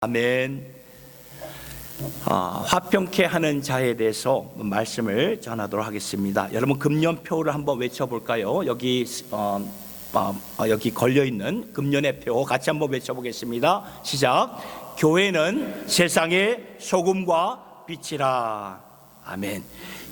아멘. 화평케 하는 자에 대해서 말씀을 전하도록 하겠습니다. 여러분 금연표를 한번 외쳐볼까요? 여기 걸려 있는 금연의 표 같이 한번 외쳐보겠습니다. 시작. 교회는 세상의 소금과 빛이라. 아멘.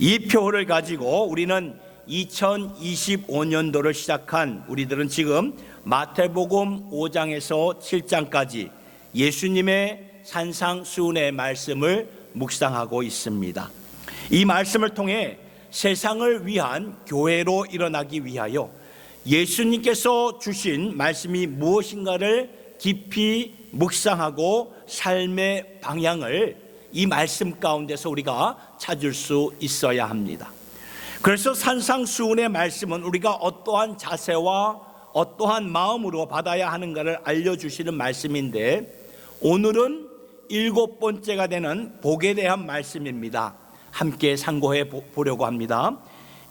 이 표를 가지고 우리는 2025년도를 시작한 우리들은 지금 마태복음 5장에서 7장까지 예수님의 산상수훈의 말씀을 묵상하고 있습니다. 이 말씀을 통해 세상을 위한 교회로 일어나기 위하여 예수님께서 주신 말씀이 무엇인가를 깊이 묵상하고 삶의 방향을 이 말씀 가운데서 우리가 찾을 수 있어야 합니다. 그래서 산상수훈의 말씀은 우리가 어떠한 자세와 어떠한 마음으로 받아야 하는가를 알려주시는 말씀인데, 오늘은 7번째가 되는 복에 대한 말씀입니다. 함께 상고해 보려고 합니다.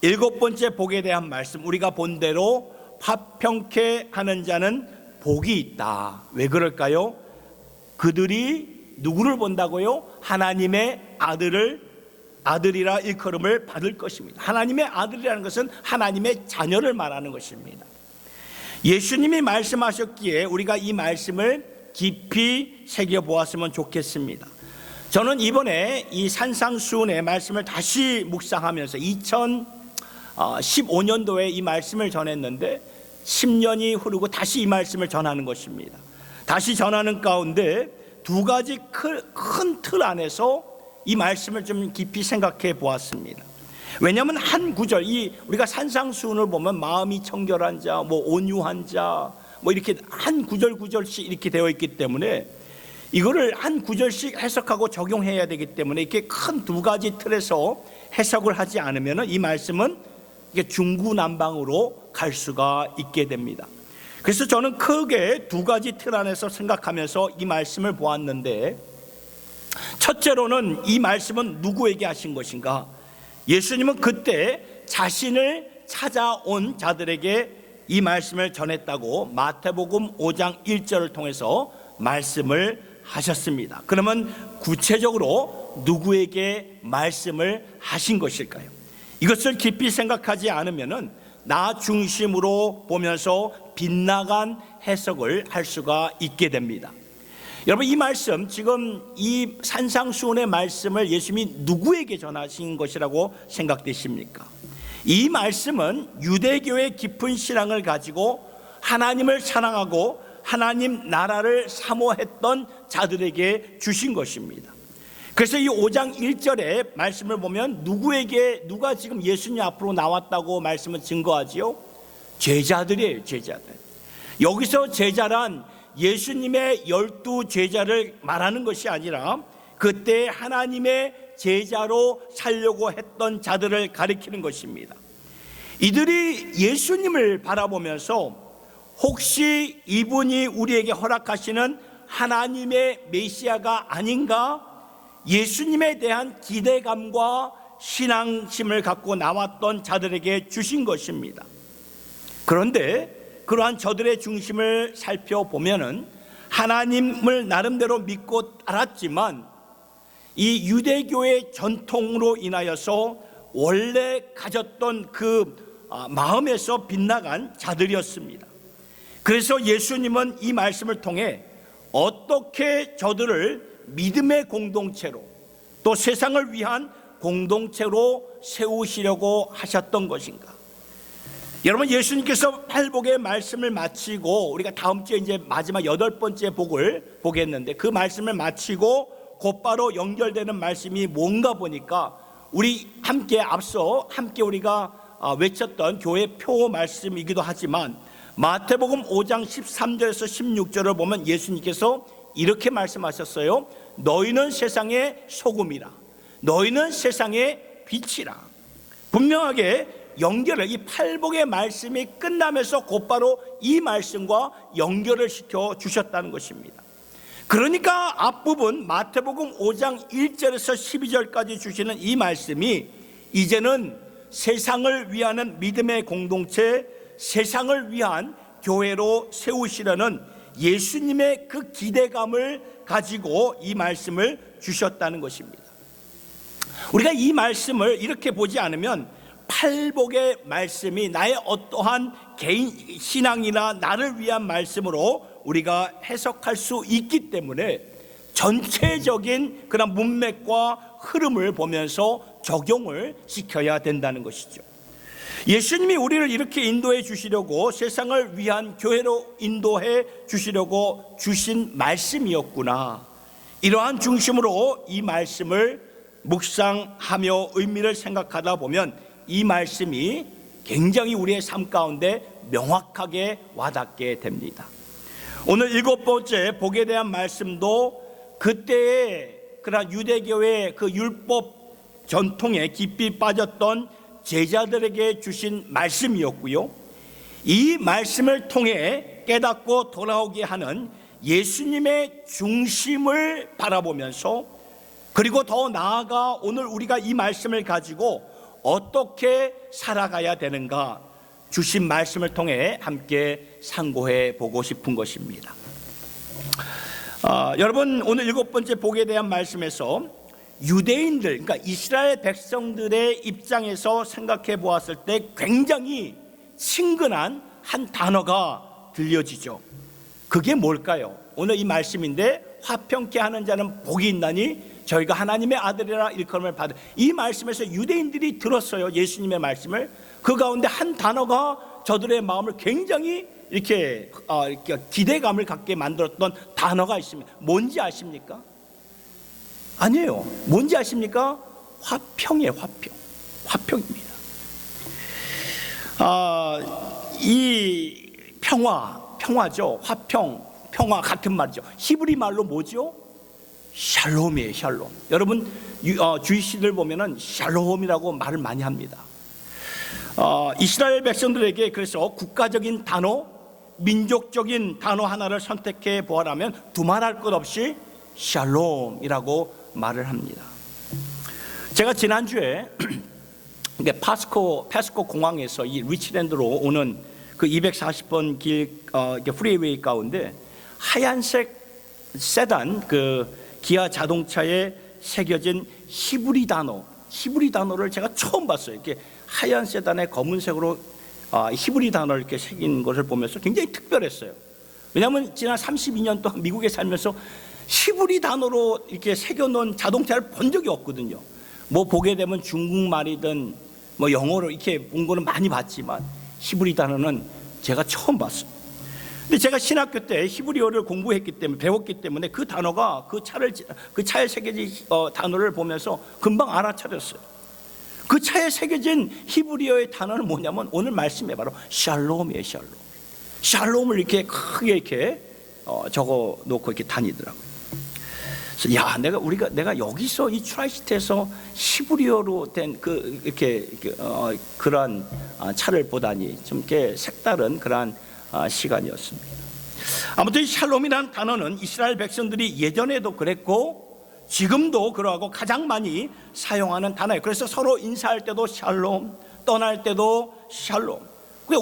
7번째 복에 대한 말씀, 우리가 본 대로 화평케 하는 자는 복이 있다. 왜 그럴까요? 그들이 누구를 본다고요? 하나님의 아들이라 일컬음을 받을 것입니다. 하나님의 아들이라는 것은 하나님의 자녀를 말하는 것입니다. 예수님이 말씀하셨기에 우리가 이 말씀을 깊이 새겨보았으면 좋겠습니다. 저는 이번에 이 산상수훈의 말씀을 다시 묵상하면서 2015년도에 이 말씀을 전했는데 10년이 흐르고 다시 이 말씀을 전하는 것입니다. 다시 전하는 가운데 두 가지 큰 틀 안에서 이 말씀을 좀 깊이 생각해 보았습니다. 왜냐하면 한 구절, 우리가 산상수훈을 보면 마음이 청결한 자, 온유한 자, 이렇게 한 구절씩 이렇게 되어 있기 때문에 이거를 한 구절씩 해석하고 적용해야 되기 때문에 이렇게 큰 두 가지 틀에서 해석을 하지 않으면 이 말씀은 이게 중구난방으로 갈 수가 있게 됩니다. 그래서 저는 크게 두 가지 틀 안에서 생각하면서 이 말씀을 보았는데, 첫째로는 이 말씀은 누구에게 하신 것인가? 예수님은 그때 자신을 찾아온 자들에게 이 말씀을 전했다고 마태복음 5장 1절을 통해서 말씀을 하셨습니다. 그러면 구체적으로 누구에게 말씀을 하신 것일까요? 이것을 깊이 생각하지 않으면 나 중심으로 보면서 빗나간 해석을 할 수가 있게 됩니다. 여러분, 이 말씀, 지금 이 산상수훈의 말씀을 예수님이 누구에게 전하신 것이라고 생각되십니까? 이 말씀은 유대교의 깊은 신앙을 가지고 하나님을 사랑하고 하나님 나라를 사모했던 자들에게 주신 것입니다. 그래서 이 5장 1절의 말씀을 보면 누가 지금 예수님 앞으로 나왔다고 말씀을 증거하지요? 제자들이에요, 제자들. 여기서 제자란 예수님의 12 제자를 말하는 것이 아니라 그때 하나님의 제자로 살려고 했던 자들을 가리키는 것입니다. 이들이 예수님을 바라보면서 혹시 이분이 우리에게 허락하시는 하나님의 메시아가 아닌가? 예수님에 대한 기대감과 신앙심을 갖고 나왔던 자들에게 주신 것입니다. 그런데 그러한 저들의 중심을 살펴보면은 하나님을 나름대로 믿고 따랐지만 이 유대교의 전통으로 인하여서 원래 가졌던 그 마음에서 빗나간 자들이었습니다. 그래서 예수님은 이 말씀을 통해 어떻게 저들을 믿음의 공동체로 또 세상을 위한 공동체로 세우시려고 하셨던 것인가? 여러분, 예수님께서 팔복의 말씀을 마치고 우리가 다음 주에 이제 마지막 8번째 복을 보겠는데, 그 말씀을 마치고 곧바로 연결되는 말씀이 뭔가 보니까 우리 함께 우리가 외쳤던 교회 표 말씀이기도 하지만 마태복음 5장 13절에서 16절을 보면 예수님께서 이렇게 말씀하셨어요. 너희는 세상의 소금이라, 너희는 세상의 빛이라. 분명하게 연결을, 이 팔복의 말씀이 끝나면서 곧바로 이 말씀과 연결을 시켜 주셨다는 것입니다. 그러니까 앞부분 마태복음 5장 1절에서 12절까지 주시는 이 말씀이 이제는 세상을 위하는 믿음의 공동체, 세상을 위한 교회로 세우시려는 예수님의 그 기대감을 가지고 이 말씀을 주셨다는 것입니다. 우리가 이 말씀을 이렇게 보지 않으면 팔복의 말씀이 나의 어떠한 개인 신앙이나 나를 위한 말씀으로 우리가 해석할 수 있기 때문에 전체적인 그런 문맥과 흐름을 보면서 적용을 시켜야 된다는 것이죠. 예수님이 우리를 이렇게 인도해 주시려고, 세상을 위한 교회로 인도해 주시려고 주신 말씀이었구나, 이러한 중심으로 이 말씀을 묵상하며 의미를 생각하다 보면 이 말씀이 굉장히 우리의 삶 가운데 명확하게 와닿게 됩니다. 오늘 7번째 복에 대한 말씀도 그때의 그런 유대교의 그 율법 전통에 깊이 빠졌던 제자들에게 주신 말씀이었고요, 이 말씀을 통해 깨닫고 돌아오게 하는 예수님의 중심을 바라보면서, 그리고 더 나아가 오늘 우리가 이 말씀을 가지고 어떻게 살아가야 되는가 주신 말씀을 통해 함께 상고해 보고 싶은 것입니다. 여러분, 오늘 7번째 복에 대한 말씀에서 유대인들, 그러니까 이스라엘 백성들의 입장에서 생각해 보았을 때 굉장히 친근한 한 단어가 들려지죠. 그게 뭘까요? 오늘 이 말씀인데, 화평케 하는 자는 복이 있나니 저희가 하나님의 아들이라 일컬음을 받은, 이 말씀에서 유대인들이 들었어요, 예수님의 말씀을. 그 가운데 한 단어가 저들의 마음을 굉장히 이렇게 기대감을 갖게 만들었던 단어가 있습니다. 뭔지 아십니까? 아니에요. 뭔지 아십니까? 화평이에요. 화평입니다. 이 평화죠. 평화 같은 말이죠. 히브리 말로 뭐죠? 샬롬이에요. 샬롬. 여러분, 주이시들 보면은 샬롬이라고 말을 많이 합니다. 이스라엘 백성들에게 그래서 국가적인 단어, 민족적인 단어 하나를 선택해 보아라면 두말할 것 없이 샬롬이라고 말을 합니다. 제가 지난주에 파스코 공항에서 이 리치랜드로 오는 그 240번 길 프리웨이 가운데 하얀색 세단 그 기아 자동차에 새겨진 히브리 단어를 제가 처음 봤어요. 이렇게 하얀 세단에 검은색으로 히브리 단어를 이렇게 새긴 것을 보면서 굉장히 특별했어요. 왜냐하면 지난 32년 동안 미국에 살면서 히브리 단어로 이렇게 새겨놓은 자동차를 본 적이 없거든요. 뭐 보게 되면 중국말이든 뭐 영어로 이렇게 본 거는 많이 봤지만 히브리 단어는 제가 처음 봤어요. 근데 제가 신학교 때 히브리어를 공부했기 때문에, 배웠기 때문에 그 단어가 그 차에 새겨진 단어를 보면서 금방 알아차렸어요. 그 차에 새겨진 히브리어의 단어는 뭐냐면 오늘 말씀에 바로 샬롬이에요. 샬롬을 이렇게 크게 이렇게 적어 놓고 이렇게 다니더라고요. 그래서 내가 여기서 이 트라이시트에서 히브리어로 된 그러한 차를 보다니 좀 이렇게 색다른 그러한 시간이었습니다. 아무튼 샬롬이라는 단어는 이스라엘 백성들이 예전에도 그랬고 지금도 그러하고 가장 많이 사용하는 단어예요. 그래서 서로 인사할 때도 샬롬, 떠날 때도 샬롬.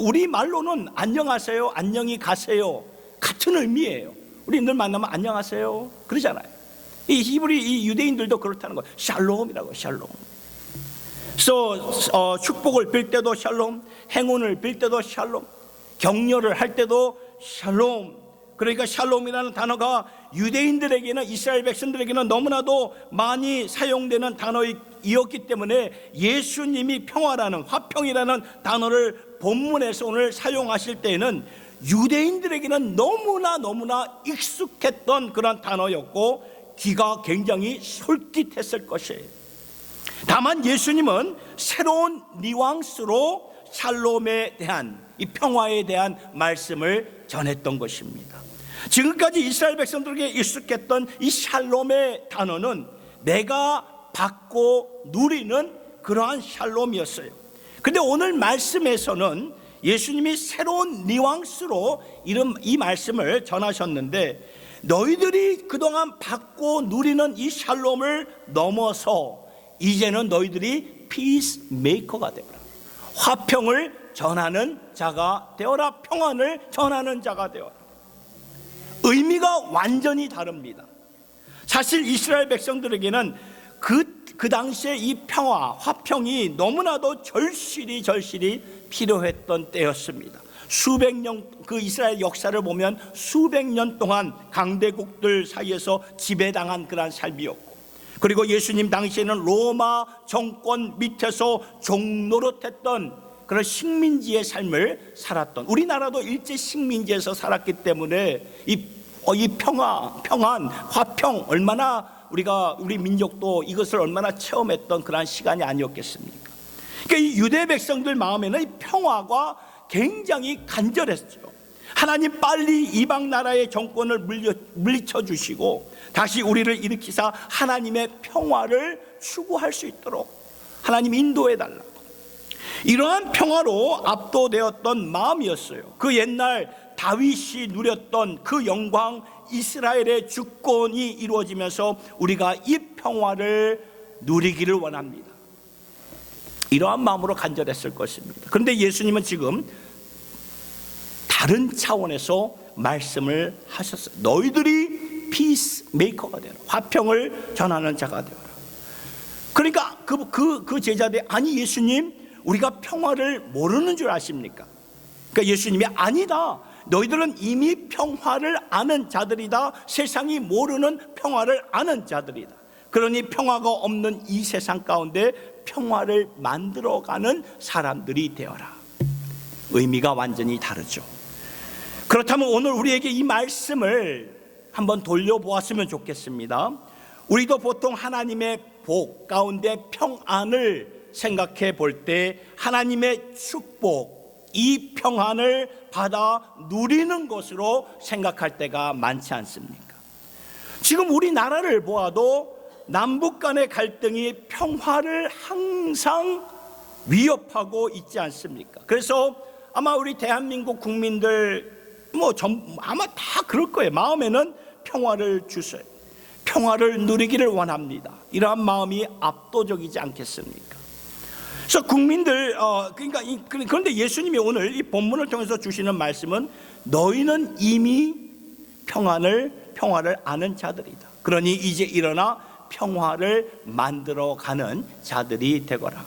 우리 말로는 안녕하세요, 안녕히 가세요 같은 의미예요. 우리 늘 만나면 안녕하세요 그러잖아요. 이 유대인들도 그렇다는 거예요. 샬롬이라고, 샬롬. 그래서 축복을 빌 때도 샬롬, 행운을 빌 때도 샬롬, 격려를 할 때도 샬롬. 그러니까 샬롬이라는 단어가 유대인들에게는, 이스라엘 백성들에게는 너무나도 많이 사용되는 단어이었기 때문에 예수님이 평화라는, 화평이라는 단어를 본문에서 오늘 사용하실 때에는 유대인들에게는 너무나 익숙했던 그런 단어였고 귀가 굉장히 솔깃했을 것이에요. 다만 예수님은 새로운 뉘앙스로 샬롬에 대한, 이 평화에 대한 말씀을 전했던 것입니다. 지금까지 이스라엘 백성들에게 익숙했던 이 샬롬의 단어는 내가 받고 누리는 그러한 샬롬이었어요. 그런데 오늘 말씀에서는 예수님이 새로운 뉘앙스로 이 말씀을 전하셨는데, 너희들이 그동안 받고 누리는 이 샬롬을 넘어서 이제는 너희들이 피스메이커가 되어라, 화평을 전하는 자가 되어라, 평안을 전하는 자가 되어라. 의미가 완전히 다릅니다. 사실 이스라엘 백성들에게는 그 당시에 이 평화, 화평이 너무나도 절실히 필요했던 때였습니다. 수백 년, 그 이스라엘 역사를 보면 수백 년 동안 강대국들 사이에서 지배당한 그런 삶이었고, 그리고 예수님 당시에는 로마 정권 밑에서 종노릇했던 그런 식민지의 삶을 살았던, 우리나라도 일제 식민지에서 살았기 때문에 이 평안, 화평, 얼마나 우리 민족도 이것을 얼마나 체험했던 그런 시간이 아니었겠습니까? 그러니까 이 유대 백성들 마음에는 이 평화가 굉장히 간절했죠. 하나님 빨리 이방 나라의 정권을 물리쳐 주시고 다시 우리를 일으키사 하나님의 평화를 추구할 수 있도록 하나님 인도해 달라. 이러한 평화로 압도되었던 마음이었어요. 그 옛날 다윗이 누렸던 그 영광, 이스라엘의 주권이 이루어지면서 우리가 이 평화를 누리기를 원합니다. 이러한 마음으로 간절했을 것입니다. 그런데 예수님은 지금 다른 차원에서 말씀을 하셨어요. 너희들이 피스메이커가 되라, 화평을 전하는 자가 되어라. 그러니까 그 제자들이, 아니 예수님, 우리가 평화를 모르는 줄 아십니까? 그러니까 예수님이, 아니다, 너희들은 이미 평화를 아는 자들이다. 세상이 모르는 평화를 아는 자들이다. 그러니 평화가 없는 이 세상 가운데 평화를 만들어가는 사람들이 되어라. 의미가 완전히 다르죠. 그렇다면 오늘 우리에게 이 말씀을 한번 돌려보았으면 좋겠습니다. 우리도 보통 하나님의 복 가운데 평안을 생각해 볼 때 하나님의 축복, 이 평안을 받아 누리는 것으로 생각할 때가 많지 않습니까? 지금 우리나라를 보아도 남북 간의 갈등이 평화를 항상 위협하고 있지 않습니까? 그래서 아마 우리 대한민국 국민들 아마 다 그럴 거예요. 마음에는 평화를 주세요. 평화를 누리기를 원합니다. 이러한 마음이 압도적이지 않겠습니까? 그래서 국민들, 그런데 예수님이 오늘 이 본문을 통해서 주시는 말씀은 너희는 이미 평화를 아는 자들이다. 그러니 이제 일어나 평화를 만들어가는 자들이 되거라.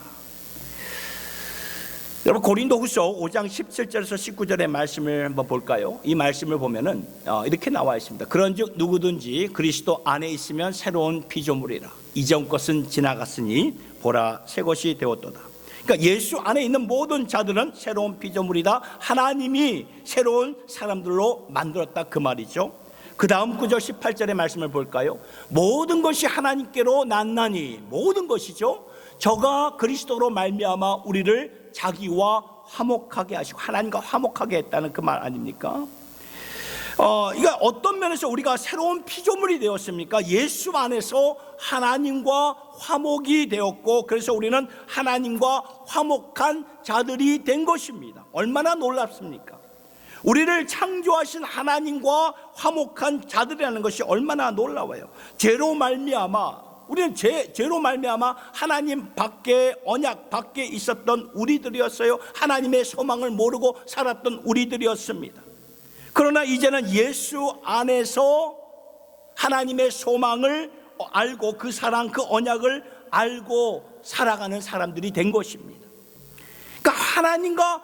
여러분, 고린도후서 5장 17절에서 19절의 말씀을 한번 볼까요? 이 말씀을 보면은 이렇게 나와 있습니다. 그런즉 누구든지 그리스도 안에 있으면 새로운 피조물이라. 이전 것은 지나갔으니 보라 새 것이 되었도다. 그러니까 예수 안에 있는 모든 자들은 새로운 피조물이다. 하나님이 새로운 사람들로 만들었다, 그 말이죠. 그 다음 구절 18절의 말씀을 볼까요? 모든 것이 하나님께로 났나니, 모든 것이죠. 저가 그리스도로 말미암아 우리를 자기와 화목하게 하시고, 하나님과 화목하게 했다는 그 말 아닙니까? 그러니까 어떤 면에서 우리가 새로운 피조물이 되었습니까? 예수 안에서 하나님과 화목이 되었고, 그래서 우리는 하나님과 화목한 자들이 된 것입니다. 얼마나 놀랍습니까? 우리를 창조하신 하나님과 화목한 자들이라는 것이 얼마나 놀라워요. 죄로 말미암아, 우리는 죄로 말미암아 하나님 밖에, 언약 밖에 있었던 우리들이었어요. 하나님의 소망을 모르고 살았던 우리들이었습니다. 그러나 이제는 예수 안에서 하나님의 소망을 알고 그 사랑, 그 언약을 알고 살아가는 사람들이 된 것입니다. 그러니까 하나님과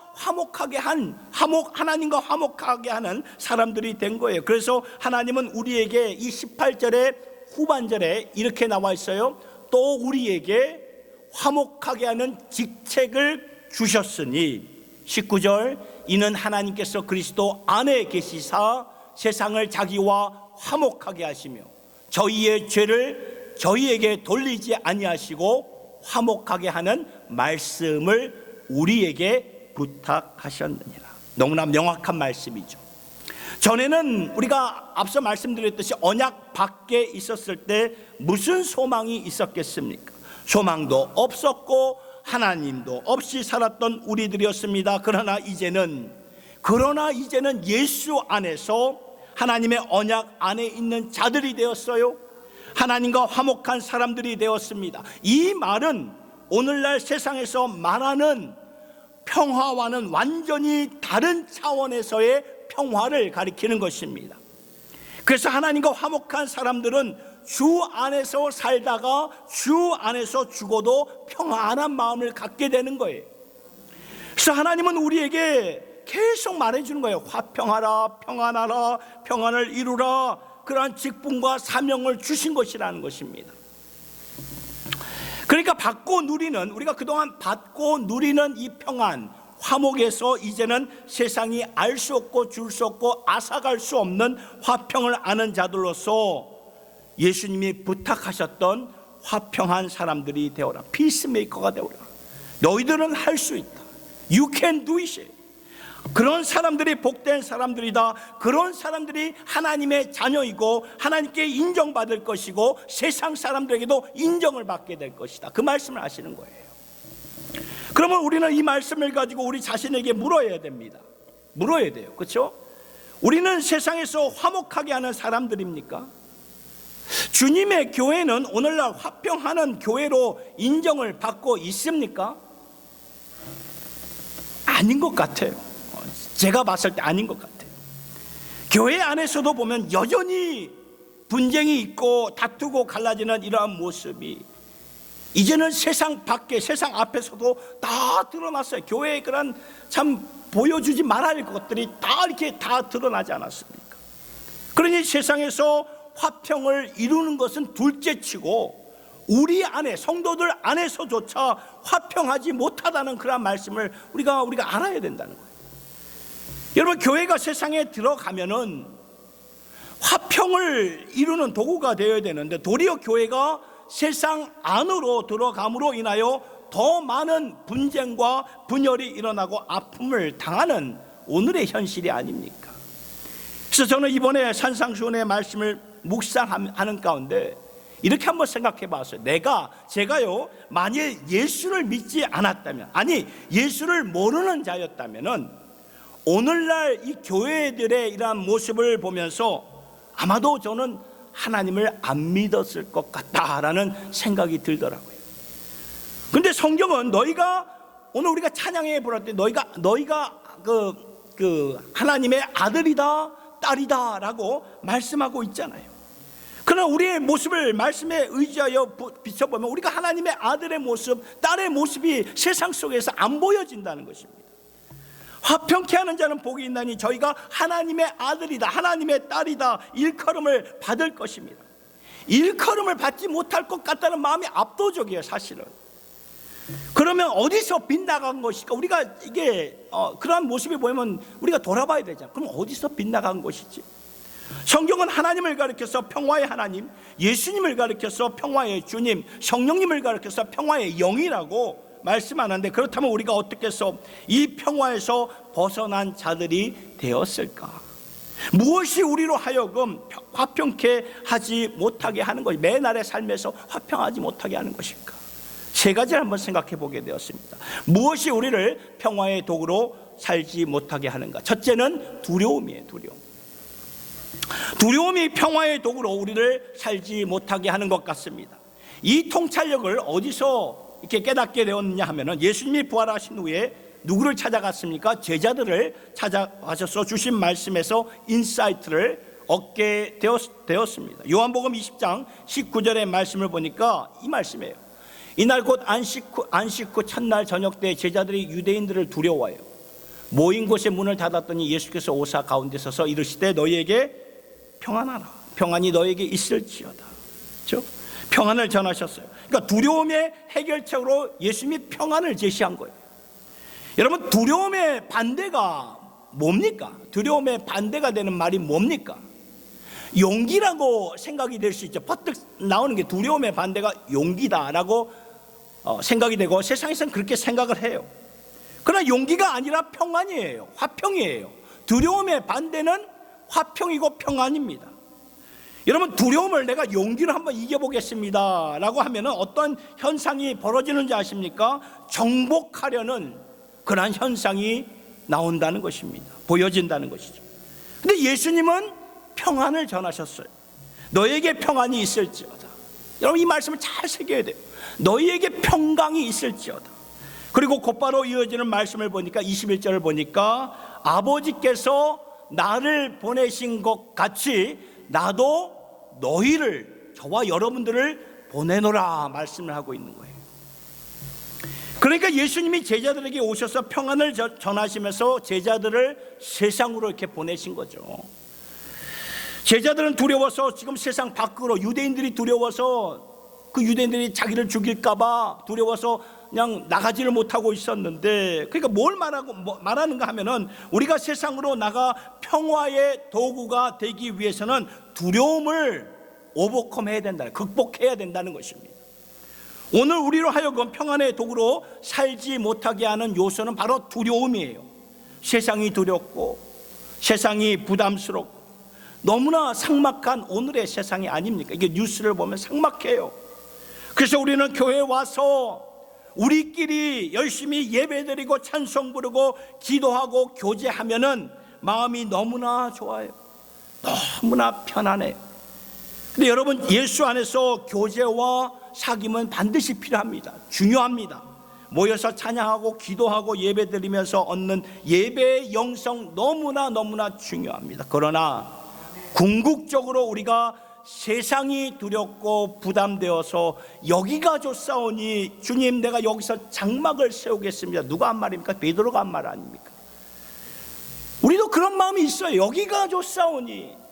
화목하게 하는 사람들이 된 거예요. 그래서 하나님은 우리에게 이 18절의 후반절에 이렇게 나와 있어요. 또 우리에게 화목하게 하는 직책을 주셨으니, 19절, 이는 하나님께서 그리스도 안에 계시사 세상을 자기와 화목하게 하시며 저희의 죄를 저희에게 돌리지 아니하시고 화목하게 하는 말씀을 우리에게 부탁하셨느니라. 너무나 명확한 말씀이죠. 전에는 우리가 앞서 말씀드렸듯이 언약 밖에 있었을 때 무슨 소망이 있었겠습니까? 소망도 없었고 하나님도 없이 살았던 우리들이었습니다. 그러나 이제는 예수 안에서 하나님의 언약 안에 있는 자들이 되었어요. 하나님과 화목한 사람들이 되었습니다. 이 말은 오늘날 세상에서 말하는 평화와는 완전히 다른 차원에서의 평화를 가리키는 것입니다. 그래서 하나님과 화목한 사람들은 주 안에서 살다가 주 안에서 죽어도 평안한 마음을 갖게 되는 거예요. 그래서 하나님은 우리에게 계속 말해주는 거예요. 화평하라, 평안하라, 평안을 이루라. 그러한 직분과 사명을 주신 것이라는 것입니다. 그러니까 우리가 그동안 받고 누리는 이 평안, 화목에서 이제는 세상이 알 수 없고 줄 수 없고 앗아갈 수 없는 화평을 아는 자들로서 예수님이 부탁하셨던 화평한 사람들이 되어라. 피스메이커가 되어라. 너희들은 할 수 있다. You can do it. 그런 사람들이 복된 사람들이다. 그런 사람들이 하나님의 자녀이고 하나님께 인정받을 것이고 세상 사람들에게도 인정을 받게 될 것이다. 그 말씀을 하시는 거예요. 그러면 우리는 이 말씀을 가지고 우리 자신에게 물어야 됩니다. 물어야 돼요. 그렇죠? 우리는 세상에서 화목하게 하는 사람들입니까? 주님의 교회는 오늘날 화평하는 교회로 인정을 받고 있습니까? 아닌 것 같아요. 제가 봤을 때 아닌 것 같아요. 교회 안에서도 보면 여전히 분쟁이 있고 다투고 갈라지는 이러한 모습이 이제는 세상 밖에, 세상 앞에서도 다 드러났어요. 교회의 그런 참 보여주지 말아야 할 것들이 다 드러나지 않았습니까? 그러니 세상에서 화평을 이루는 것은 둘째치고 우리 안에, 성도들 안에서조차 화평하지 못하다는 그런 말씀을 우리가 알아야 된다는 거예요. 여러분, 교회가 세상에 들어가면은 화평을 이루는 도구가 되어야 되는데 도리어 교회가 세상 안으로 들어감으로 인하여 더 많은 분쟁과 분열이 일어나고 아픔을 당하는 오늘의 현실이 아닙니까? 그래서 저는 이번에 산상수훈의 말씀을 묵상하는 가운데 이렇게 한번 생각해 봤어요. 제가요, 만일 예수를 믿지 않았다면, 아니 예수를 모르는 자였다면은 오늘날 이 교회들의 이러한 모습을 보면서 아마도 저는 하나님을 안 믿었을 것 같다라는 생각이 들더라고요. 근데 성경은 오늘 우리가 찬양에 부를 때 너희가 하나님의 아들이다, 딸이다라고 말씀하고 있잖아요. 그러나 우리의 모습을 말씀에 의지하여 비춰보면 우리가 하나님의 아들의 모습, 딸의 모습이 세상 속에서 안 보여진다는 것입니다. 화평케 하는 자는 복이 있나니 저희가 하나님의 아들이다, 하나님의 딸이다 일컬음을 받을 것입니다. 일컬음을 받지 못할 것 같다는 마음이 압도적이에요, 사실은. 그러면 어디서 빗나간 것일까? 우리가 그러한 모습이 보이면 우리가 돌아봐야 되잖아요. 그럼 어디서 빗나간 것이지? 성경은 하나님을 가리켜서 평화의 하나님, 예수님을 가리켜서 평화의 주님, 성령님을 가리켜서 평화의 영이라고 말씀하는데, 그렇다면 우리가 어떻게 해서 이 평화에서 벗어난 자들이 되었을까? 무엇이 우리로 하여금 화평케 하지 못하게 하는 것이, 매날의 삶에서 화평하지 못하게 하는 것일까? 세 가지를 한번 생각해 보게 되었습니다. 무엇이 우리를 평화의 도구로 살지 못하게 하는가? 첫째는 두려움이에요. 두려움이 평화의 도구로 우리를 살지 못하게 하는 것 같습니다. 이 통찰력을 어디서 이렇게 깨닫게 되었느냐 하면은 예수님이 부활하신 후에 누구를 찾아갔습니까? 제자들을 찾아가셔서 주신 말씀에서 인사이트를 얻게 되었습니다. 요한복음 20장 19절의 말씀을 보니까 이 말씀이에요. 이날 곧 안식 후 첫날 저녁 때 제자들이 유대인들을 두려워해요. 모인 곳에 문을 닫았더니 예수께서 오사 가운데 서서 이르시되 너희에게 평안하라, 평안이 너희에게 있을지어다. 그렇죠? 평안을 전하셨어요. 그러니까 두려움의 해결책으로 예수님이 평안을 제시한 거예요. 여러분, 두려움의 반대가 뭡니까? 두려움의 반대가 되는 말이 뭡니까? 용기라고 생각이 될 수 있죠. 퍼뜩 나오는 게 두려움의 반대가 용기다라고 생각이 되고 세상에서는 그렇게 생각을 해요. 그러나 용기가 아니라 평안이에요. 화평이에요. 두려움의 반대는 화평이고 평안입니다. 여러분, 두려움을 내가 용기로 한번 이겨보겠습니다 라고 하면 어떤 현상이 벌어지는지 아십니까? 정복하려는 그러한 현상이 나온다는 것입니다. 보여진다는 것이죠. 근데 예수님은 평안을 전하셨어요. 너에게 평안이 있을지어다. 여러분, 이 말씀을 잘 새겨야 돼요. 너희에게 평강이 있을지어다. 그리고 곧바로 이어지는 말씀을 보니까 21절을 보니까 아버지께서 나를 보내신 것 같이 나도 너희를, 저와 여러분들을 보내노라 말씀을 하고 있는 거예요. 그러니까 예수님이 제자들에게 오셔서 평안을 전하시면서 제자들을 세상으로 이렇게 보내신 거죠. 제자들은 두려워서 지금 세상 밖으로, 유대인들이 두려워서, 그 유대인들이 자기를 죽일까 봐 두려워서 그냥 나가지를 못하고 있었는데, 그러니까 뭘 말하는가 하면은, 우리가 세상으로 나가 평화의 도구가 되기 위해서는 두려움을 오버컴해야 된다, 극복해야 된다는 것입니다. 오늘 우리로 하여금 평안의 도구로 살지 못하게 하는 요소는 바로 두려움이에요. 세상이 두렵고 세상이 부담스럽고 너무나 삭막한 오늘의 세상이 아닙니까? 이게 뉴스를 보면 삭막해요. 그래서 우리는 교회에 와서 우리끼리 열심히 예배드리고 찬송 부르고 기도하고 교제하면은 마음이 너무나 좋아요. 너무나 편안해요. 근데 여러분, 예수 안에서 교제와 사귐은 반드시 필요합니다. 중요합니다. 모여서 찬양하고 기도하고 예배드리면서 얻는 예배의 영성 너무나 중요합니다. 그러나 궁극적으로 우리가 세상이 두렵고 부담되어서 여기가 좋사오니 주님 내가 여기서 장막을 세우겠습니다. 누가 한 말입니까? 베드로가 한 말 아닙니까? 우리도 그런 마음이 있어요. 여기가 좋사오니.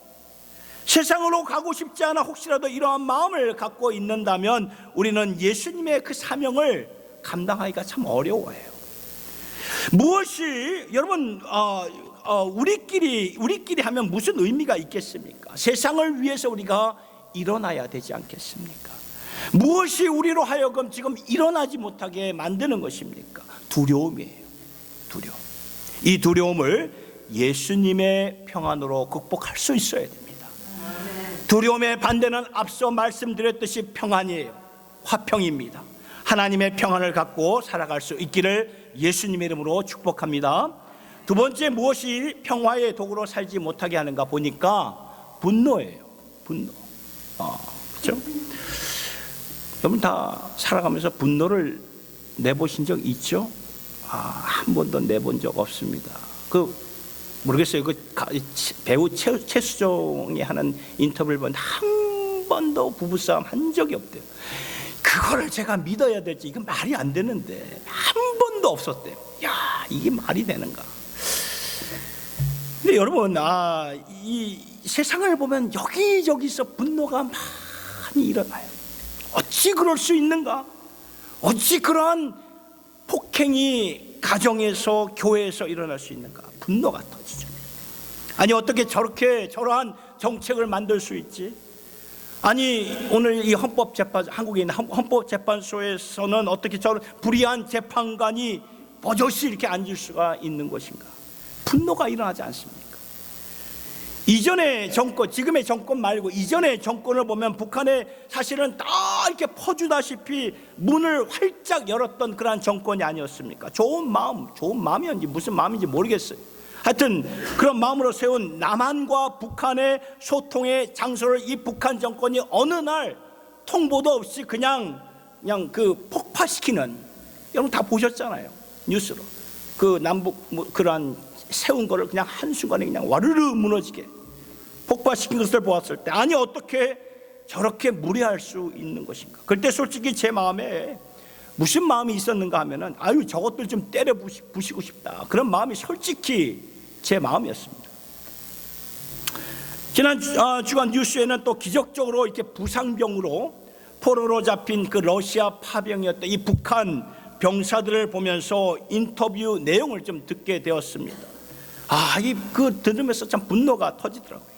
세상으로 가고 싶지 않아 혹시라도 이러한 마음을 갖고 있는다면 우리는 예수님의 그 사명을 감당하기가 참 어려워요. 무엇이 여러분 우리끼리 하면 무슨 의미가 있겠습니까? 세상을 위해서 우리가 일어나야 되지 않겠습니까? 무엇이 우리로 하여금 지금 일어나지 못하게 만드는 것입니까? 두려움이에요. 두려움. 이 두려움을 예수님의 평안으로 극복할 수 있어야 됩니다. 두려움의 반대는 앞서 말씀드렸듯이 평안이에요. 화평입니다. 하나님의 평안을 갖고 살아갈 수 있기를 예수님의 이름으로 축복합니다. 두 번째, 무엇이 평화의 도구로 살지 못하게 하는가 보니까 분노예요. 분노. 그렇죠? 여러분 다 살아가면서 분노를 내보신 적 있죠? 한 번도 내본 적 없습니다. 모르겠어요. 배우 최수종이 하는 인터뷰를 보면 한 번도 부부싸움 한 적이 없대요. 그거를 제가 믿어야 될지, 이건 말이 안 되는데 한 번도 없었대요. 야, 이게 말이 되는가? 근데 여러분, 이 세상을 보면 여기저기서 분노가 많이 일어나요. 어찌 그럴 수 있는가? 어찌 그러한 폭행이 가정에서, 교회에서 일어날 수 있는가? 분노가 터지죠. 아니, 어떻게 저러한 정책을 만들 수 있지? 아니, 오늘 이 한국에 있는 헌법재판소에서는 어떻게 저런 불의한 재판관이 버젓이 이렇게 앉을 수가 있는 것인가? 분노가 일어나지 않습니까? 이전의 정권, 지금의 정권 말고 이전의 정권을 보면 북한에 사실은 다 이렇게 퍼주다시피 문을 활짝 열었던 그러한 정권이 아니었습니까? 좋은 마음이었는지 무슨 마음인지 모르겠어요. 하여튼 그런 마음으로 세운 남한과 북한의 소통의 장소를 이 북한 정권이 어느 날 통보도 없이 그냥 그 폭파시키는, 여러분 다 보셨잖아요. 뉴스로. 그 남북 그러한 세운 거를 그냥 한순간에 그냥 와르르 무너지게 폭파시킨 것을 보았을 때, 아니 어떻게 저렇게 무례할 수 있는 것인가? 그때 솔직히 제 마음에 무슨 마음이 있었는가 하면은, 저것들 좀 때려 부시고 싶다, 그런 마음이 솔직히 제 마음이었습니다. 지난 주간 뉴스에는 또 기적적으로 이렇게 부상병으로 포로로 잡힌 그 러시아 파병이었던 이 북한 병사들을 보면서 인터뷰 내용을 좀 듣게 되었습니다. 들으면서 참 분노가 터지더라고요.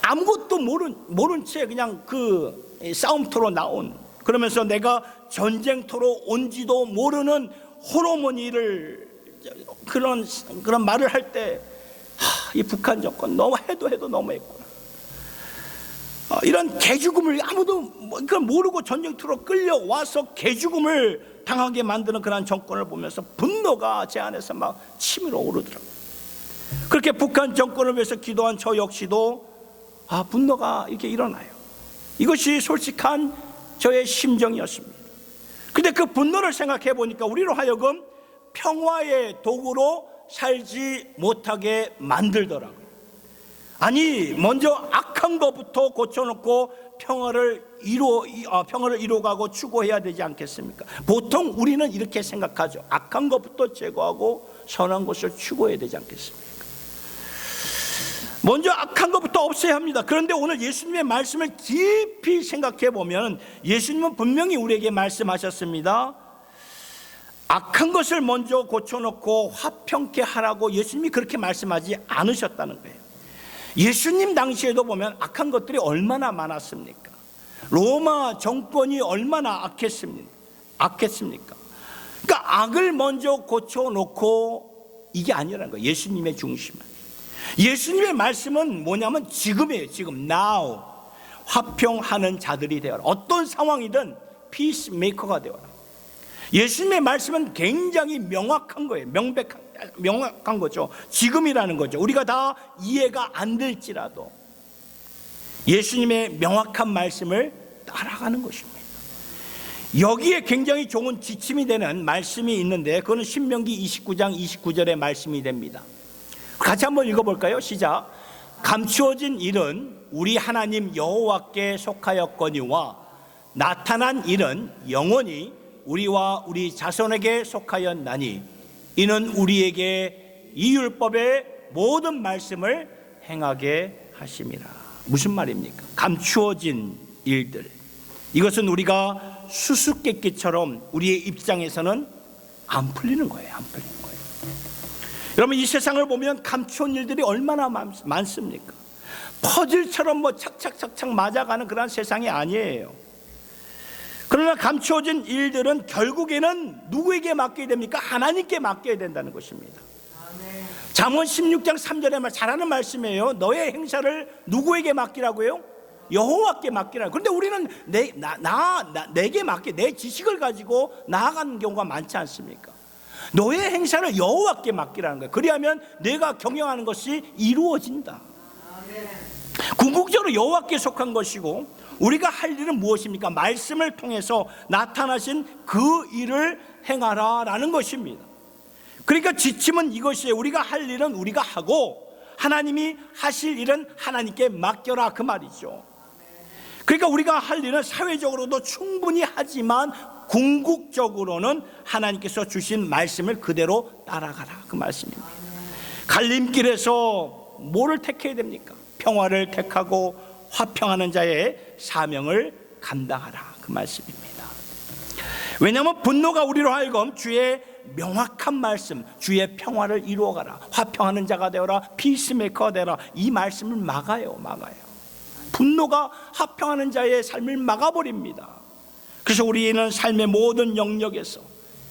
아무것도 모른 채 그냥 그 싸움터로 나온, 그러면서 내가 전쟁터로 온지도 모르는 호르몬이를 그런 말을 할 때, 이 북한 정권 너무 해도 너무했구나. 이런 개죽음을 아무도 모르고 전쟁터로 끌려와서 개죽음을 당하게 만드는 그런 정권을 보면서 분노가 제 안에서 막 치밀어 오르더라고요. 그렇게 북한 정권을 위해서 기도한 저 역시도 분노가 이렇게 일어나요. 이것이 솔직한 저의 심정이었습니다. 근데 그 분노를 생각해 보니까 우리로 하여금 평화의 도구로 살지 못하게 만들더라고요. 아니, 먼저 악한 것부터 고쳐놓고 평화를 이루어가고 추구해야 되지 않겠습니까? 보통 우리는 이렇게 생각하죠. 악한 것부터 제거하고 선한 것을 추구해야 되지 않겠습니까? 먼저 악한 것부터 없애야 합니다. 그런데 오늘 예수님의 말씀을 깊이 생각해 보면 예수님은 분명히 우리에게 말씀하셨습니다. 악한 것을 먼저 고쳐놓고 화평케 하라고 예수님이 그렇게 말씀하지 않으셨다는 거예요. 예수님 당시에도 보면 악한 것들이 얼마나 많았습니까? 로마 정권이 얼마나 악했습니까? 그러니까 악을 먼저 고쳐놓고 이게 아니라는 거예요. 예수님의 중심은. 예수님의 말씀은 뭐냐면 지금이에요. 지금 now 화평하는 자들이 되어라. 어떤 상황이든 피스메이커가 되어라. 예수님의 말씀은 굉장히 명확한 거예요. 명확한 거죠. 지금이라는 거죠. 우리가 다 이해가 안 될지라도 예수님의 명확한 말씀을 따라가는 것입니다. 여기에 굉장히 좋은 지침이 되는 말씀이 있는데 그거는 신명기 29장 29절의 말씀이 됩니다. 같이 한번 읽어볼까요? 시작. 감추어진 일은 우리 하나님 여호와께 속하였거니와 나타난 일은 영원히 우리와 우리 자손에게 속하였나니 이는 우리에게 이 율법의 모든 말씀을 행하게 하심이라. 무슨 말입니까? 감추어진 일들, 이것은 우리가 수수께끼처럼 우리의 입장에서는 안 풀리는 거예요. 안 풀리는 거예요. 여러분, 이 세상을 보면 감추어진 일들이 얼마나 많습니까? 퍼즐처럼 뭐 착착착착 맞아가는 그런 세상이 아니에요. 그러나 감추어진 일들은 결국에는 누구에게 맡겨야 됩니까? 하나님께 맡겨야 된다는 것입니다. 잠언 16장 3절에 잘하는 말씀이에요. 너의 행사를 누구에게 맡기라고요? 여호와께 맡기라. 그런데 우리는 내게 맡겨, 내 지식을 가지고 나아가는 경우가 많지 않습니까? 너의 행사를 여호와께 맡기라는 거예요. 그리하면 내가 경영하는 것이 이루어진다. 궁극적으로 여호와께 속한 것이고 우리가 할 일은 무엇입니까? 말씀을 통해서 나타나신 그 일을 행하라 라는 것입니다. 그러니까 지침은 이것이에요. 우리가 할 일은 우리가 하고 하나님이 하실 일은 하나님께 맡겨라, 그 말이죠. 그러니까 우리가 할 일은 사회적으로도 충분히 하지만 궁극적으로는 하나님께서 주신 말씀을 그대로 따라가라, 그 말씀입니다. 갈림길에서 뭐를 택해야 됩니까? 평화를 택하고 화평하는 자의 사명을 감당하라, 그 말씀입니다. 왜냐하면 분노가 우리로 하여금 주의 명확한 말씀, 주의 평화를 이루어가라, 화평하는 자가 되어라, 피스메이커가 되어라, 이 말씀을 막아요. 분노가 화평하는 자의 삶을 막아버립니다. 그래서 우리는 삶의 모든 영역에서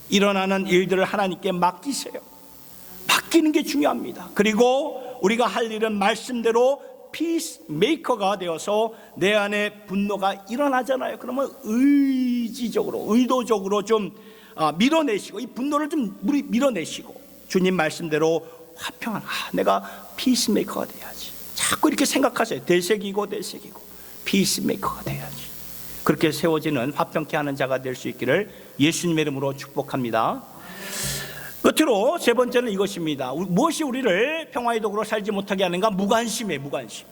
일어나는 일들을 하나님께 맡기세요. 맡기는 게 중요합니다. 그리고 우리가 할 일은 말씀대로 피스메이커가 되어서 내 안에 분노가 일어나잖아요. 그러면 의도적으로 좀 밀어내시고, 이 분노를 좀 밀어내시고 주님 말씀대로 화평한, 내가 피스메이커가 돼야지. 자꾸 이렇게 생각하세요. 되새기고 피스메이커가 돼야지. 그렇게 세워지는 화평케 하는 자가 될 수 있기를 예수님의 이름으로 축복합니다. 끝으로 세 번째는 이것입니다. 무엇이 우리를 평화의 도구로 살지 못하게 하는가? 무관심이에요. 무관심.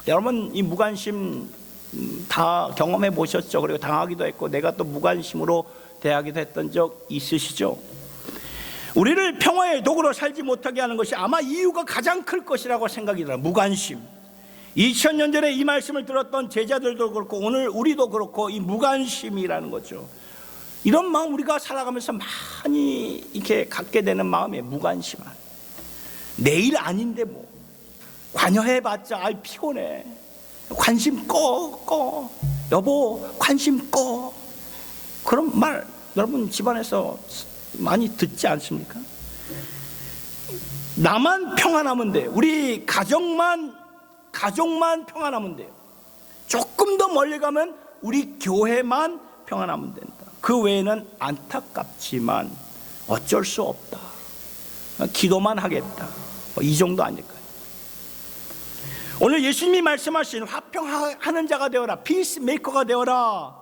여러분, 이 무관심 다 경험해 보셨죠? 그리고 당하기도 했고 내가 또 무관심으로 대하기도 했던 적 있으시죠? 우리를 평화의 도구로 살지 못하게 하는 것이 아마 이유가 가장 클 것이라고 생각이 들어요. 무관심. 2000년 전에 이 말씀을 들었던 제자들도 그렇고 오늘 우리도 그렇고 이 무관심이라는 거죠. 이런 마음 우리가 살아가면서 많이 이렇게 갖게 되는 마음이에요. 무관심한. 내일 아닌데 뭐 관여해봤자 피곤해. 관심 꺼. 여보 관심 꺼. 그런 말 여러분 집안에서 많이 듣지 않습니까? 나만 평안하면 돼. 우리 가정만 평안하면 돼요. 조금 더 멀리 가면 우리 교회만 평안하면 된다. 그 외에는 안타깝지만 어쩔 수 없다. 기도만 하겠다. 이 정도 아닐까요? 오늘 예수님이 말씀하신 화평하는 자가 되어라, 피스메이커가 되어라,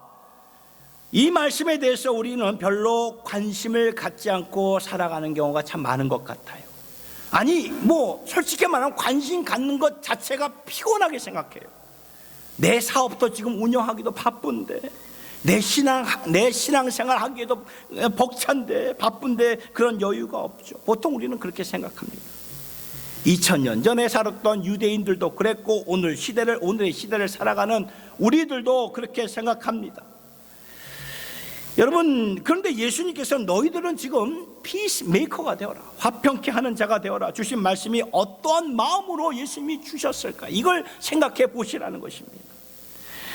이 말씀에 대해서 우리는 별로 관심을 갖지 않고 살아가는 경우가 참 많은 것 같아요. 아니 뭐 솔직히 말하면 관심 갖는 것 자체가 피곤하게 생각해요. 내 사업도 지금 운영하기도 바쁜데, 내 신앙생활 하기에도 벅찬데 바쁜데 그런 여유가 없죠. 보통 우리는 그렇게 생각합니다. 2000년 전에 살았던 유대인들도 그랬고 오늘의 시대를 살아가는 우리들도 그렇게 생각합니다. 여러분, 그런데 예수님께서 너희들은 지금 피스메이커가 되어라, 화평케 하는 자가 되어라 주신 말씀이 어떠한 마음으로 예수님이 주셨을까, 이걸 생각해 보시라는 것입니다.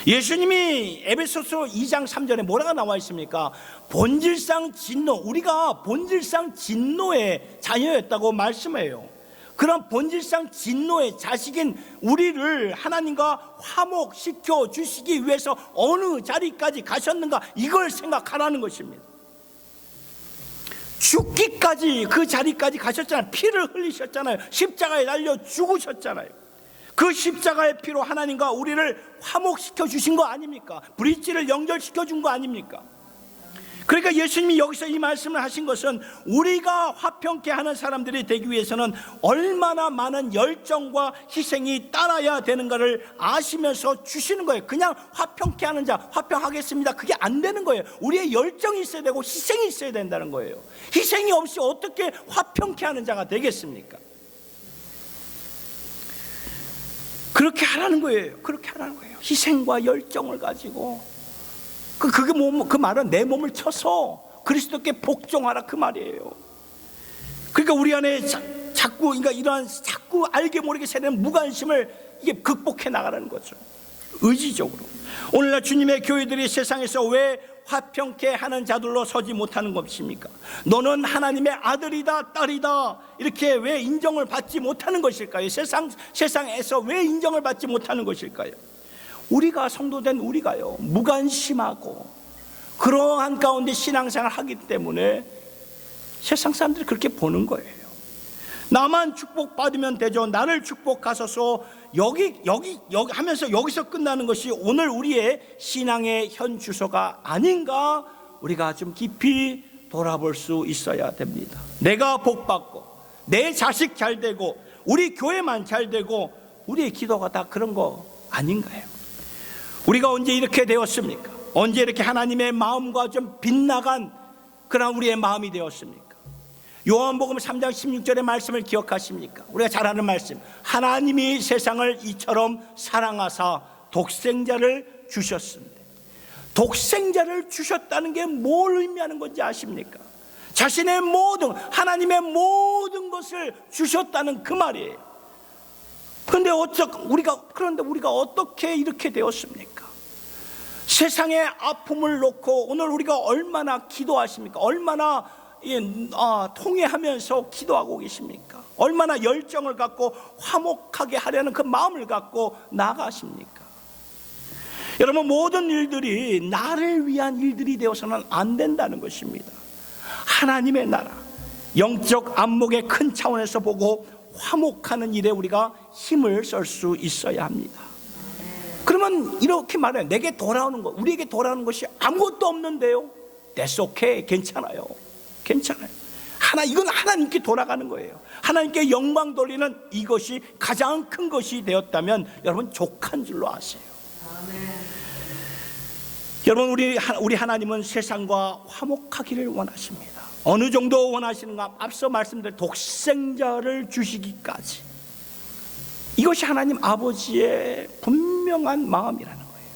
예수님이 에베소서 2장 3절에 뭐라고 나와 있습니까? 본질상 진노, 우리가 본질상 진노의 자녀였다고 말씀해요. 그런 본질상 진노의 자식인 우리를 하나님과 화목시켜 주시기 위해서 어느 자리까지 가셨는가, 이걸 생각하라는 것입니다. 죽기까지 그 자리까지 가셨잖아요. 피를 흘리셨잖아요. 십자가에 달려 죽으셨잖아요. 그 십자가의 피로 하나님과 우리를 화목시켜 주신 거 아닙니까? 브릿지를 연결시켜 준 거 아닙니까? 그러니까 예수님이 여기서 이 말씀을 하신 것은 우리가 화평케 하는 사람들이 되기 위해서는 얼마나 많은 열정과 희생이 따라야 되는가를 아시면서 주시는 거예요. 그냥 화평케 하는 자, 화평하겠습니다, 그게 안 되는 거예요. 우리의 열정이 있어야 되고 희생이 있어야 된다는 거예요. 희생이 없이 어떻게 화평케 하는 자가 되겠습니까? 그렇게 하라는 거예요. 그렇게 하라는 거예요. 희생과 열정을 가지고. 그 말은 내 몸을 쳐서 그리스도께 복종하라, 그 말이에요. 그러니까 우리 안에 그러니까 이러한 자꾸 알게 모르게 새는 무관심을 이게 극복해 나가라는 거죠. 의지적으로. 오늘날 주님의 교회들이 세상에서 왜 화평케 하는 자들로 서지 못하는 것입니까? 너는 하나님의 아들이다, 딸이다, 이렇게 왜 인정을 받지 못하는 것일까요? 세상에서 왜 인정을 받지 못하는 것일까요? 우리가 성도된 우리가요, 무관심하고 그러한 가운데 신앙생활을 하기 때문에 세상 사람들이 그렇게 보는 거예요. 나만 축복받으면 되죠, 나를 축복하소서, 여기 하면서 여기서 끝나는 것이 오늘 우리의 신앙의 현 주소가 아닌가, 우리가 좀 깊이 돌아볼 수 있어야 됩니다. 내가 복받고 내 자식 잘 되고 우리 교회만 잘 되고 우리의 기도가 다 그런 거 아닌가요? 우리가 언제 이렇게 되었습니까? 언제 이렇게 하나님의 마음과 좀 빗나간 그런 우리의 마음이 되었습니까? 요한복음 3장 16절의 말씀을 기억하십니까? 우리가 잘 아는 말씀, 하나님이 세상을 이처럼 사랑하사 독생자를 주셨습니다. 독생자를 주셨다는 게 뭘 의미하는 건지 아십니까? 자신의 모든, 하나님의 모든 것을 주셨다는 그 말이에요. 그런데 우리가 어떻게 이렇게 되었습니까? 세상의 아픔을 놓고 오늘 우리가 얼마나 기도하십니까? 얼마나 통회하면서 기도하고 계십니까? 얼마나 열정을 갖고 화목하게 하려는 그 마음을 갖고 나아가십니까? 여러분, 모든 일들이 나를 위한 일들이 되어서는 안 된다는 것입니다. 하나님의 나라, 영적 안목의 큰 차원에서 보고 화목하는 일에 우리가 힘을 쓸 수 있어야 합니다. 그러면 이렇게 말해요. 내게 돌아오는 것, 우리에게 돌아오는 것이 아무것도 없는데요, That's okay, 괜찮아요. 이건 하나님께 돌아가는 거예요. 하나님께 영광 돌리는 이것이 가장 큰 것이 되었다면 여러분 족한 줄로 아세요. 여러분, 우리 하나님은 세상과 화목하기를 원하십니다. 어느 정도 원하시는가? 앞서 말씀드린 독생자를 주시기까지, 이것이 하나님 아버지의 분명한 마음이라는 거예요.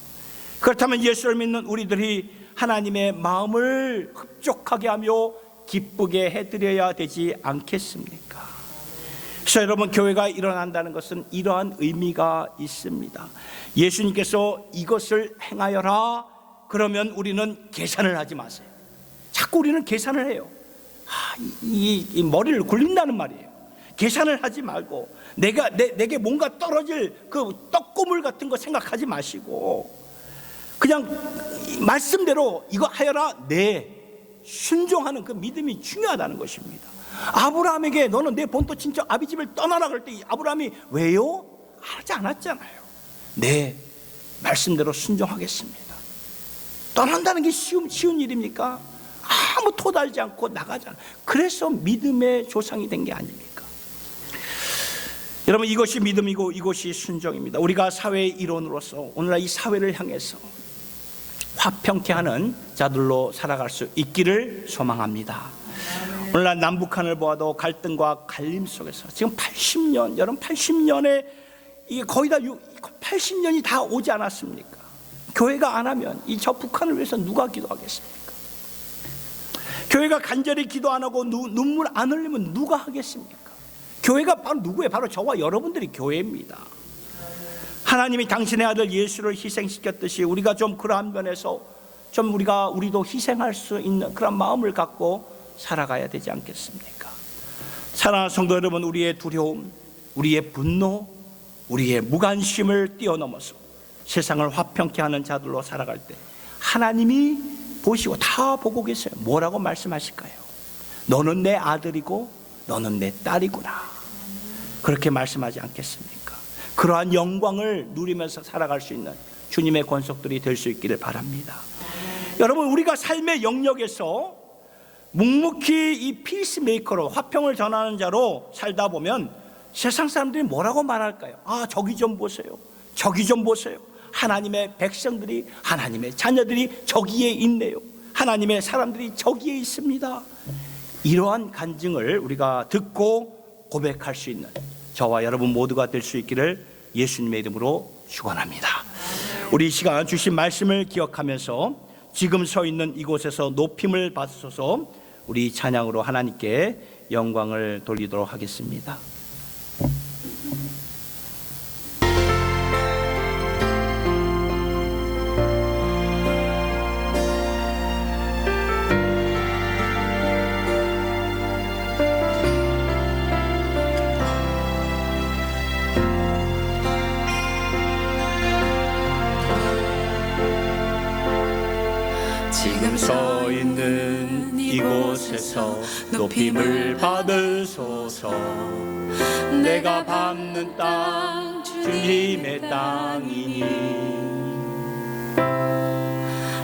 그렇다면 예수를 믿는 우리들이 하나님의 마음을 흡족하게 하며 기쁘게 해드려야 되지 않겠습니까? 그래서 여러분, 교회가 일어난다는 것은 이러한 의미가 있습니다. 예수님께서 이것을 행하여라 그러면 우리는 계산을 하지 마세요. 자꾸 우리는 계산을 해요. 이 머리를 굴린다는 말이에요. 계산을 하지 말고 내게 뭔가 떨어질 그 떡고물 같은 거 생각하지 마시고 그냥 말씀대로 이거 하여라, 순종하는 그 믿음이 중요하다는 것입니다. 아브라함에게 너는 내 본토 친척 아비집을 떠나라 그럴 때 아브라함이 왜요? 하지 않았잖아요. 말씀대로 순종하겠습니다. 떠난다는 게 쉬운 일입니까? 아무 토달지 않고 나가잖아요. 그래서 믿음의 조상이 된 게 아닙니까? 여러분, 이것이 믿음이고 이것이 순종입니다. 우리가 사회의 일원으로서 오늘날 이 사회를 향해서 화평케 하는 자들로 살아갈 수 있기를 소망합니다. 오늘날 남북한을 보아도 갈등과 갈림 속에서 지금 80년, 여러분 80년에 이게 거의 다 80년이 다 오지 않았습니까? 교회가 안 하면 저 북한을 위해서 누가 기도하겠습니까? 교회가 간절히 기도 안 하고 눈물 안 흘리면 누가 하겠습니까? 교회가 바로 누구예요? 바로 저와 여러분들이 교회입니다. 하나님이 당신의 아들 예수를 희생시켰듯이 우리가 좀 그러한 면에서 좀 우리도 희생할 수 있는 그런 마음을 갖고 살아가야 되지 않겠습니까? 사랑하는 성도 여러분, 우리의 두려움, 우리의 분노, 우리의 무관심을 뛰어넘어서 세상을 화평케 하는 자들로 살아갈 때 하나님이 보시고 다 보고 계세요. 뭐라고 말씀하실까요? 너는 내 아들이고 너는 내 딸이구나. 그렇게 말씀하지 않겠습니까? 그러한 영광을 누리면서 살아갈 수 있는 주님의 권속들이 될 수 있기를 바랍니다. 여러분, 우리가 삶의 영역에서 묵묵히 이 피스메이커로 화평을 전하는 자로 살다 보면 세상 사람들이 뭐라고 말할까요? 저기 좀 보세요. 저기 좀 보세요. 하나님의 백성들이, 하나님의 자녀들이 저기에 있네요. 하나님의 사람들이 저기에 있습니다. 이러한 간증을 우리가 듣고 고백할 수 있는 저와 여러분 모두가 될 수 있기를 예수님의 이름으로 축원합니다. 우리 이 시간 주신 말씀을 기억하면서 지금 서 있는 이곳에서 높임을 받으소서 우리 찬양으로 하나님께 영광을 돌리도록 하겠습니다. 지금 서 있는 이곳에서 높임을 받으소서. 내가 밟는 땅 주님의 땅이니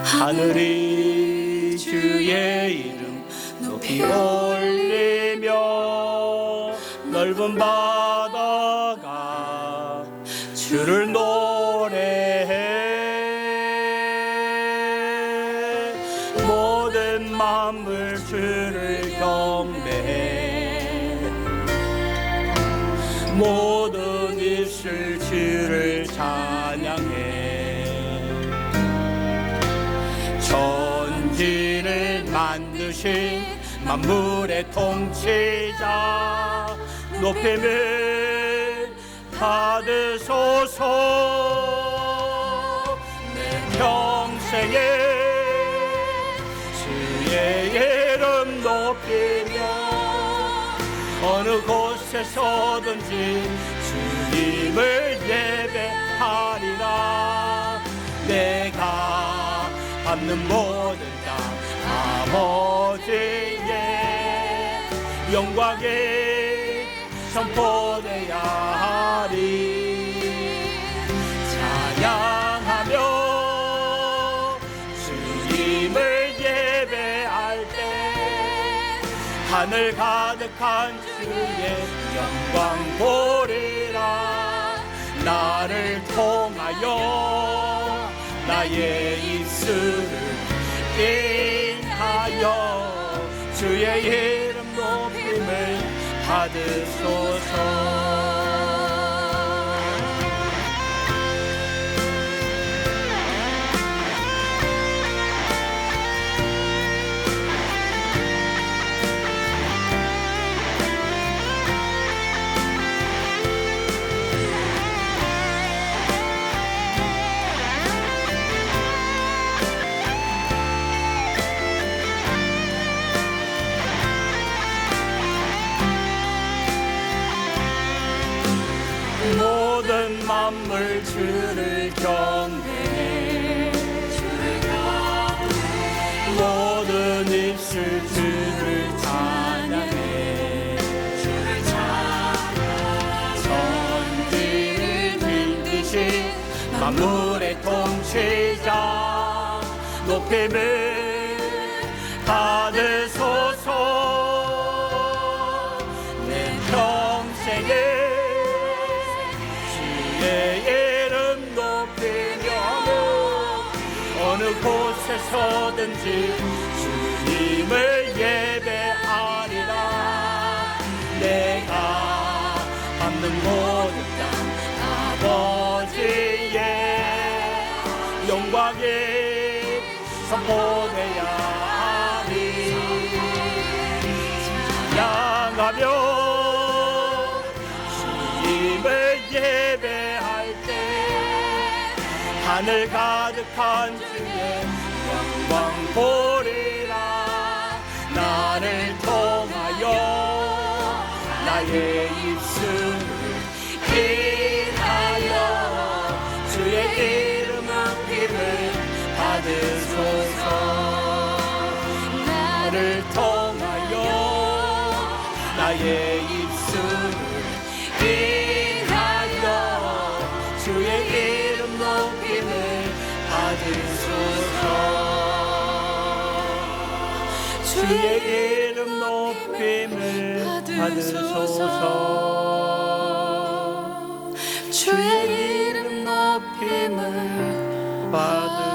하늘이 주의 이름 높이 올리며 넓은 바다가 주를 노래해. 모든 만물 주를 경배해. 모든 입술 주를 찬양해. 천지를 만드신 만물의 통치자 높임을 받으소서. 내 평생에 주의 이름 높이며 어느 곳에서든지 주님을 예배하리라. 내가 밟는 모든 땅 아버지의 영광에 선포되야 하리. 찬양하며 주님을 예배할 때 하늘 가득한 주의 영광 보리라. 나를 통하여 나의 입술을 인하여 주의 이름 높임을 받으소서. 모든 만물 주를 경배해. 모든 입술 주를 찬양해. 천지를 빛이신 만물의 통치자 높임을 받으소서. 내 평생에 어느 곳에서든지 주님을 예배하리라. 내가 밟는 모든 땅 아버지의 영광에 선포되야 하리. 찬양하며 주님을 예배할 때 하늘 가득한 주의 영광 보리라. 나를 통하여 나의 입술을 인하여 주의 이름 높임을 받으소서. 나를 통하여 나의 입술을 인하여 주의 이름 높임을 받으소서. 주의 이름 높임을 받으소서. 주의 이름 높임을 받으소서.